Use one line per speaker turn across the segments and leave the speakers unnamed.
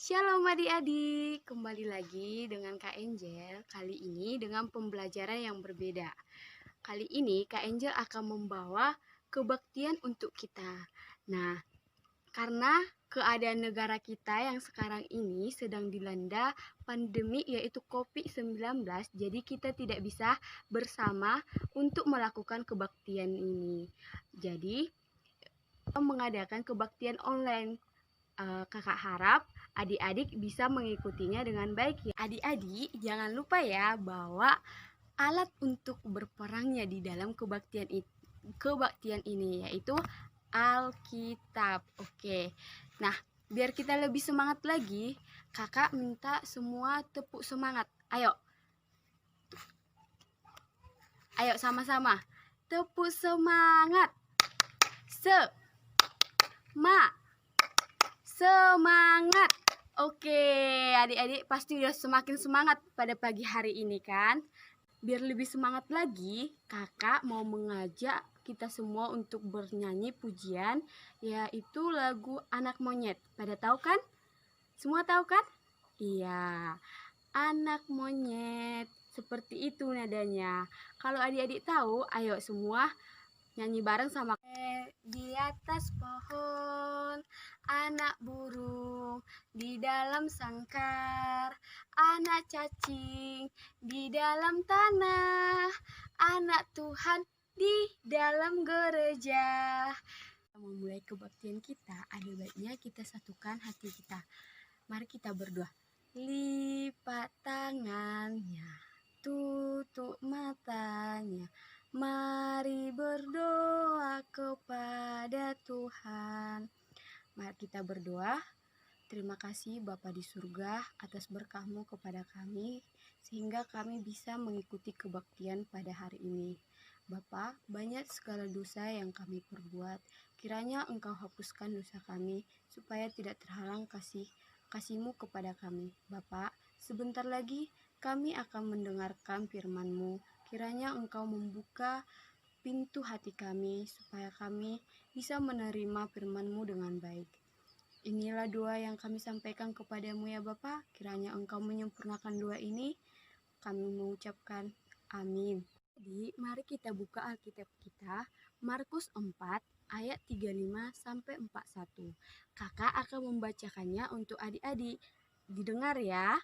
Shalom adik-adik, kembali lagi dengan Kak Angel. Kali ini dengan pembelajaran yang berbeda. Kali ini Kak Angel akan membawa kebaktian untuk kita. Nah, karena keadaan negara kita yang sekarang ini sedang dilanda pandemi yaitu COVID-19, jadi kita tidak bisa bersama untuk melakukan kebaktian ini. Jadi, kita mengadakan kebaktian online. Kakak harap adik-adik bisa mengikutinya dengan baik ya. Adik-adik jangan lupa ya bawa alat untuk berperangnya di dalam kebaktian ini yaitu Alkitab. Oke. Nah, biar kita lebih semangat lagi, Kakak minta semua tepuk semangat. Ayo. Ayo sama-sama. Tepuk semangat. Semangat. Oke, adik-adik pasti udah semakin semangat pada pagi hari ini kan? Biar lebih semangat lagi, kakak mau mengajak kita semua untuk bernyanyi pujian, yaitu lagu Anak Monyet. Pada tahu kan? Semua tahu kan? Iya, Anak Monyet. Seperti itu nadanya. Kalau adik-adik tahu, ayo semua nyanyi bareng sama di atas pohon, anak burung di dalam sangkar, anak cacing di dalam tanah, anak Tuhan di dalam gereja. Memulai kebaktian kita, ada baiknya kita satukan hati kita. Mari kita berdoa. Lipat tangannya, tutup matanya, mari berdoa kepada Tuhan. Mari kita berdoa. Terima kasih Bapa di surga atas berkah-Mu kepada kami, sehingga kami bisa mengikuti kebaktian pada hari ini. Bapa, banyak segala dosa yang kami perbuat. Kiranya Engkau hapuskan dosa kami, supaya tidak terhalang kasih-Mu kepada kami. Bapa, sebentar lagi kami akan mendengarkan firman-Mu. Kiranya Engkau membuka pintu hati kami, supaya kami bisa menerima firman-Mu dengan baik. Inilah doa yang kami sampaikan kepadamu ya Bapa. Kiranya Engkau menyempurnakan doa ini. Kami mengucapkan amin. Jadi, mari kita buka Alkitab kita, Markus 4 ayat 35 sampai 41. Kakak akan membacakannya untuk adik-adik. Didengar ya.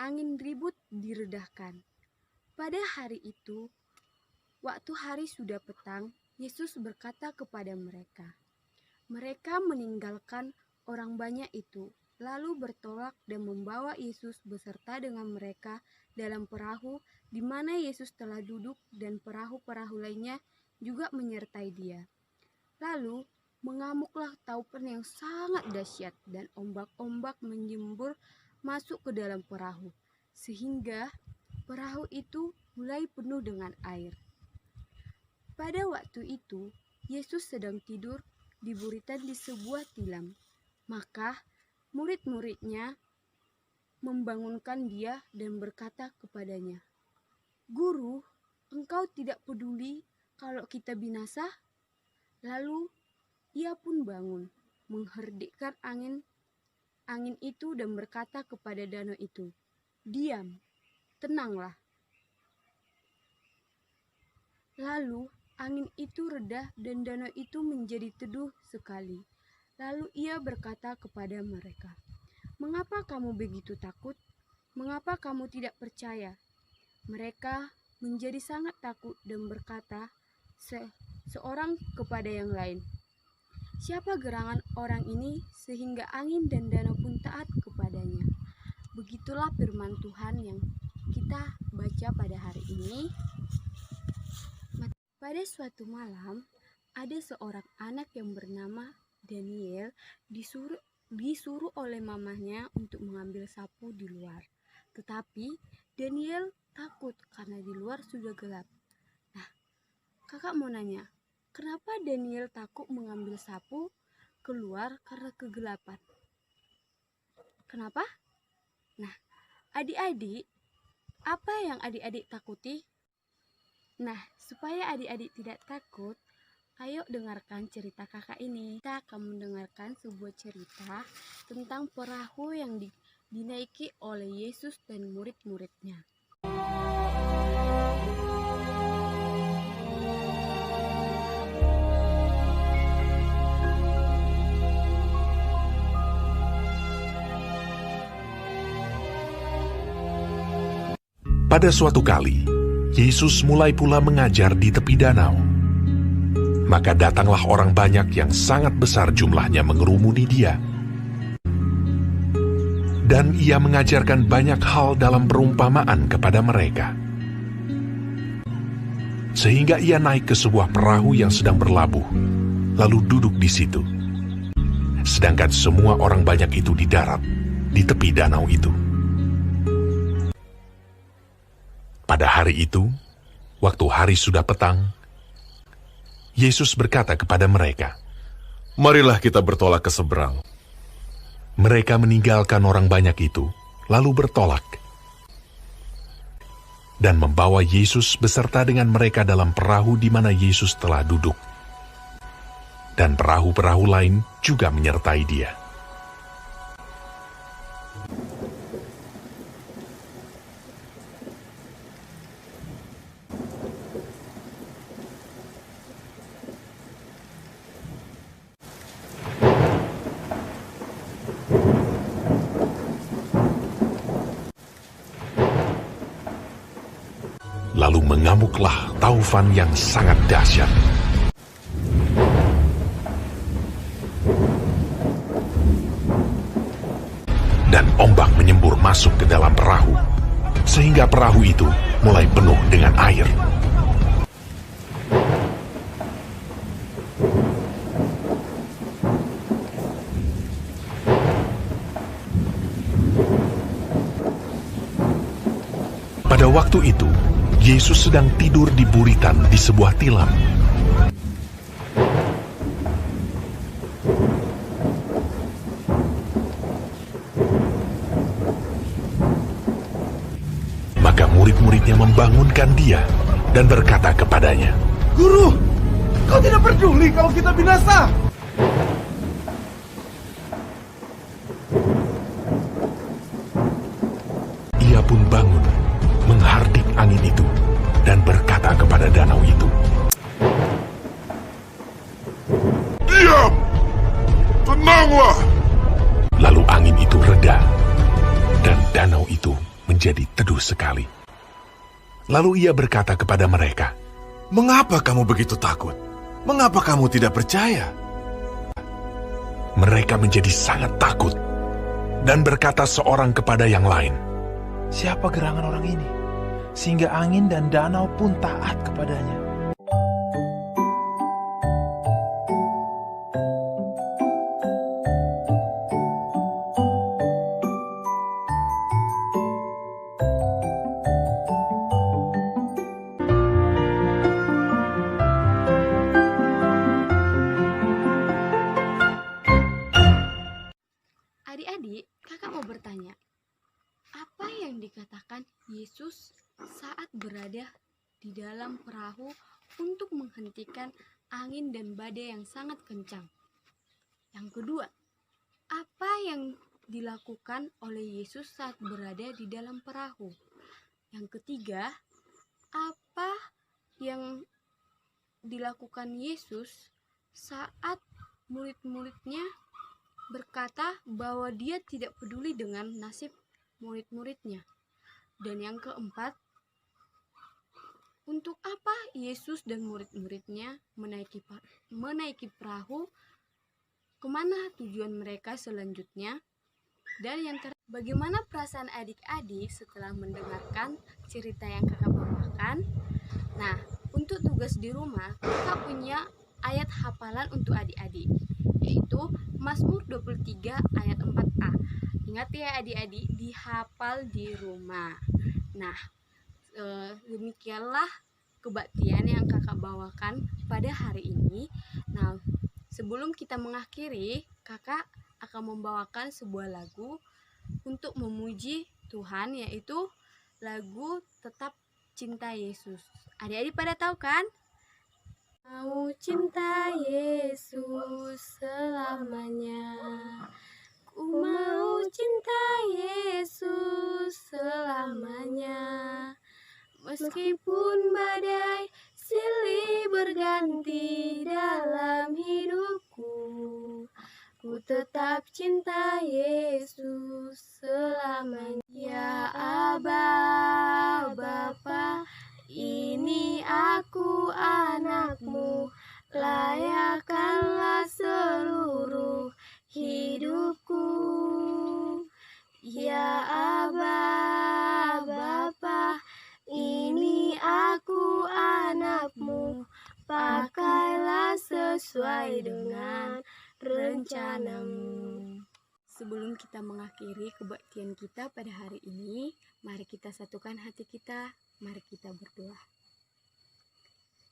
Angin ribut diredahkan. Pada hari itu, waktu hari sudah petang, Yesus berkata kepada mereka. Mereka meninggalkan orang banyak itu, lalu bertolak dan membawa Yesus beserta dengan mereka dalam perahu di mana Yesus telah duduk, dan perahu-perahu lainnya juga menyertai dia. Lalu mengamuklah taupan yang sangat dahsyat, dan ombak-ombak menyembur masuk ke dalam perahu, sehingga perahu itu mulai penuh dengan air. Pada waktu itu, Yesus sedang tidur di buritan di sebuah tilam. Maka murid-muridnya membangunkan dia dan berkata kepadanya, "Guru, engkau tidak peduli kalau kita binasa?" Lalu ia pun bangun, mengherdikkan angin itu dan berkata kepada danau itu, "Diam, tenanglah." Lalu angin itu reda dan danau itu menjadi teduh sekali. Lalu ia berkata kepada mereka, "Mengapa kamu begitu takut? Mengapa kamu tidak percaya?" Mereka menjadi sangat takut dan berkata seorang kepada yang lain, "Siapa gerangan orang ini sehingga angin dan danau pun taat kepadanya?" Begitulah firman Tuhan yang kita baca pada hari ini. Pada suatu malam, ada seorang anak yang bernama Daniel disuruh oleh mamahnya untuk mengambil sapu di luar. Tetapi Daniel takut karena di luar sudah gelap. Nah, kakak mau nanya, kenapa Daniel takut mengambil sapu keluar karena kegelapan? Kenapa? Nah, adik-adik, apa yang adik-adik takuti? Nah, supaya adik-adik tidak takut, Ayo dengarkan cerita kakak ini. Kita akan mendengarkan sebuah cerita tentang perahu yang dinaiki oleh Yesus dan murid-muridnya.
Pada suatu kali, Yesus mulai pula mengajar di tepi danau. Maka datanglah orang banyak yang sangat besar jumlahnya mengerumuni dia. Dan ia mengajarkan banyak hal dalam perumpamaan kepada mereka. Sehingga ia naik ke sebuah perahu yang sedang berlabuh, lalu duduk di situ. Sedangkan semua orang banyak itu di darat, di tepi danau itu. Pada hari itu, waktu hari sudah petang, Yesus berkata kepada mereka,
"Marilah kita bertolak ke seberang."
Mereka meninggalkan orang banyak itu, lalu bertolak. Dan membawa Yesus beserta dengan mereka dalam perahu di mana Yesus telah duduk. Dan perahu-perahu lain juga menyertai dia. Lalu mengamuklah taufan yang sangat dahsyat. Dan ombak menyembur masuk ke dalam perahu, sehingga perahu itu mulai penuh dengan air. Pada waktu itu, Yesus sedang tidur di buritan di sebuah tilam. Maka murid-muridnya membangunkan dia dan berkata kepadanya,
"Guru, kau tidak peduli kalau kita binasa?"
Ia pun bangun, menghardik angin itu, dan berkata kepada danau itu,
"Diam! Tenanglah!"
Lalu angin itu reda, dan danau itu menjadi teduh sekali. Lalu ia berkata kepada mereka,
"Mengapa kamu begitu takut? Mengapa kamu tidak percaya?"
Mereka menjadi sangat takut, dan berkata seorang kepada yang lain,
Siapa gerangan orang ini, sehingga angin dan danau pun taat kepadanya?
Adik-adik, kakak mau bertanya, apa yang dikatakan Yesus saat berada di dalam perahu untuk menghentikan angin dan badai yang sangat kencang? Yang kedua, apa yang dilakukan oleh Yesus saat berada di dalam perahu? Yang ketiga, apa yang dilakukan Yesus saat murid-muridnya berkata bahwa dia tidak peduli dengan nasib murid-muridnya? Dan yang keempat, untuk apa Yesus dan murid-muridnya menaiki perahu? Kemana tujuan mereka selanjutnya? Dan yang terakhir, bagaimana perasaan adik-adik setelah mendengarkan cerita yang kakak bawakan? Nah, untuk tugas di rumah, kakak punya ayat hafalan untuk adik-adik, yaitu Mazmur 23 ayat 4a. Ingat ya adik-adik, dihafal di rumah. Nah, demikianlah kebaktian yang kakak bawakan pada hari ini. Nah, sebelum kita mengakhiri, kakak akan membawakan sebuah lagu untuk memuji Tuhan, yaitu lagu Tetap Cinta Yesus. Adik-adik pada tahu kan? Mau cinta Yesus selamanya. Ku mau cinta Yesus selamanya. Meskipun badai silih berganti dalam hidupku, ku tetap cinta Yesus selamanya. Ya Aba, Bapa, ini aku anakmu, layakkanlah seluruh hidupku. Ya Aba, Bapa, ini aku anakmu, pakailah sesuai dengan rencanamu. Sebelum kita mengakhiri kebaktian kita pada hari ini, mari kita satukan hati kita, mari kita berdoa.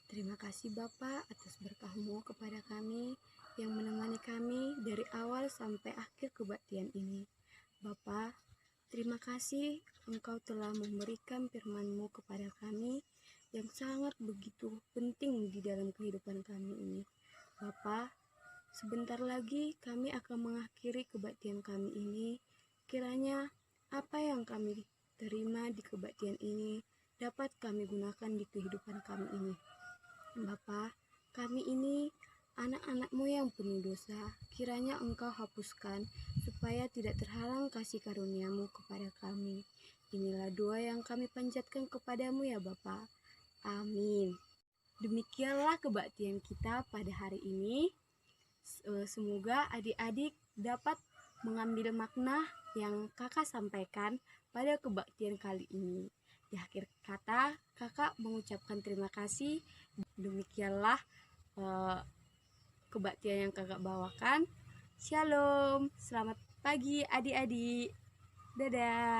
Terima kasih Bapa atas berkah-Mu kepada kami yang menemani kami dari awal sampai akhir kebaktian ini. Bapa, terima kasih Engkau telah memberikan firman-Mu kepada kami yang sangat begitu penting di dalam kehidupan kami ini. Bapa, sebentar lagi kami akan mengakhiri kebaktian kami ini. Kiranya apa yang kami terima di kebaktian ini dapat kami gunakan di kehidupan kami ini. Bapa, kami ini anak-anak-Mu yang penuh dosa. Kiranya Engkau hapuskan supaya tidak terhalang kasih karunia-Mu kepada kami. Inilah doa yang kami panjatkan kepadamu ya Bapa. Amin. Demikianlah kebaktian kita pada hari ini. Semoga adik-adik dapat mengambil makna yang kakak sampaikan pada kebaktian kali ini. Di akhir kata, kakak mengucapkan terima kasih. Demikianlah kebaktian yang kakak bawakan. Shalom, selamat pagi adik-adik. Dadah.